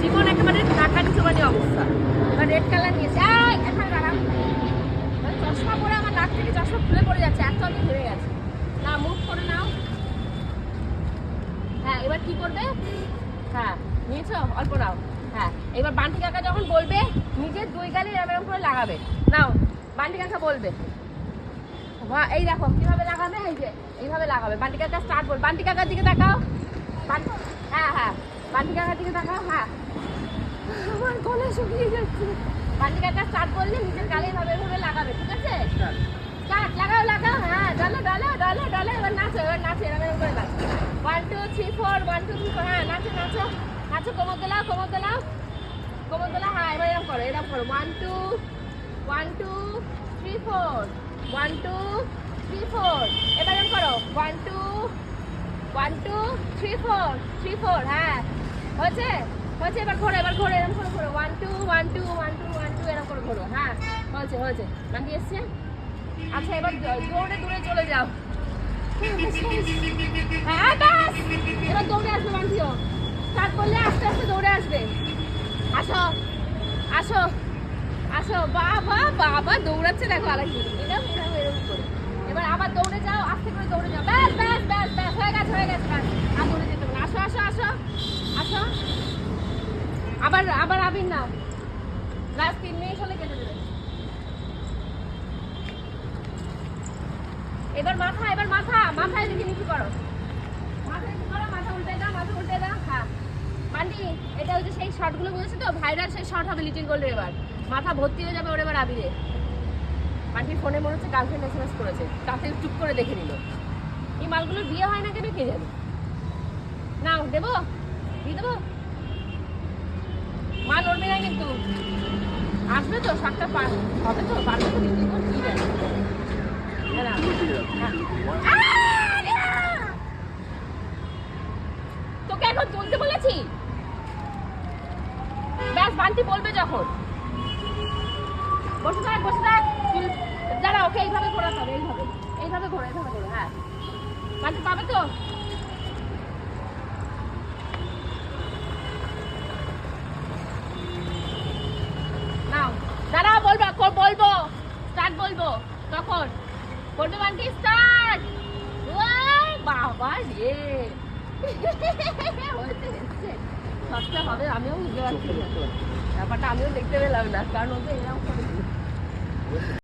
জীবন একেবারে টাকার জমানি অবস্থা। এবার রেড কালার নিয়েছে, এখানে দাঁড়াম। চশমা পরে আমার নাক থেকে চশমা খুলে পড়ে যাচ্ছে, এত আমি ধরে গেছে। না মুখ করে নাও। হ্যাঁ এবার কি করবে? হ্যাঁ নিয়েছো, অল্প নাও। হ্যাঁ এবার বান্টি কাকা যখন বলবে নিজের দুই গালে এরকম করে লাগাবে। নাও বান্টি কাকা বলবে, এই দেখো কিভাবে লাগাবে, এই যে এইভাবে লাগাবে। বান্টি কাকা স্টার্ট বল, বান্টি কাকার দিকে তাকাও। হ্যাঁ হ্যাঁ বান্টি কাকার দিকে তাকাও। হ্যাঁ আমার গলা শুকিয়ে যাচ্ছে। বান্টি কাকা স্টার্ট করলে নিজের গালে এভাবে এভাবে লাগাবে, ঠিক আছে? স্টার্ট, লাগাও লাগাও। হ্যাঁ ডালো ডালো ডালো ডালো। এবার নাচো, এবার নাচো, এরকম করে নাচো। 1 2 3 4 1 2 3 4। হ্যাঁ নাচো নাচো নাচো, কোমর দোলাও কোমর দোলাও কোমর দোলা। হ্যাঁ এবার এরকম করো, এরকম করো। 1 2 1 2 3 4 1 2 3 4। এবার এরকম করো 1 2 1 2 3 4 3 4। হ্যাঁ হয়েছে হয়েছে। এবার ঘোরো, এবার ঘোরো, এরকম করে ঘোরো। 1 2 1 2 1 2 1 2 এরকম করে ঘোরো। হ্যাঁ হয়েছে হয়েছে, বান্টি এসছে। আচ্ছা এবার দৌড়ে দূরে চলে যাও। হ্যাঁ ব্যাস, এবার দৌড়ে আসবে বান্টিও। স্টার্ট করলে আস্তে আস্তে দৌড়ে আসবে। আসো আসো আসো। বাবা বাবা দৌড়াচ্ছে দেখো, আলাকি এরকম এরকম এরকম করে। এবার আবার দৌড়ে যাও, আস্তে করে দৌড়ে যাও। ব্যাস ব্যাস ব্যাস ব্যাস, হয়ে গেছে হয়ে গেছে। ব্যাস আর দৌড়ে যেতে হবে না। আসো আসো আসো আসো। আবার আবার আবির নাও, লাস্ট 3 মিনিট হলে কেটে দেবে। এবার মাথা, এবার মাথা, মাথায় দিকে নিচু করো, মাথা নিচু করো, মাথা উল্টে দাও, মাথা উল্টে দাও। হ্যাঁ বান্টি এটা হচ্ছে সেই শর্টগুলো বলেছে তো, ভাইরাল সেই শর্ট হবে লিটিল গোল্ডের। এবার মাথা ভর্তি হয়ে যাবে ওর এবার আবিরে। বান্টির ফোনে মনে হচ্ছে গার্লফ্রেন্ড এসএমএস করেছে, তাতে চুপ করে দেখে নিল। এই মালগুলোর বিয়ে হয় না কেন কে জানে। নাও দেবো, দিয়ে দেবো। মা নড়বে না কিন্তু, আসবে তো শর্টটা হবে তো, পারবে তো লিটিল গোল্ড, কি জানে। তোকে এখন তুলতে বলেছি, ব্যাস বান্টি বলবে যখন। বসে থাক বসে থাক, দাঁড়া ওকে এইভাবে ঘোরাতে হবে, এইভাবে এইভাবে ঘোরো, এইভাবে ঘোরো। হ্যাঁ বান্টি পাবে তো। নাও দাঁড়াও, বলবো বলবো স্টার্ট বলবো তখন বলবে বান্টি স্টার্ট। বাবা রে সস্তা হবে, আমিও বুঝতে পারছি না ব্যাপারটা, আমিও দেখতে পেলাম না, কারণ ওদের এরকম করে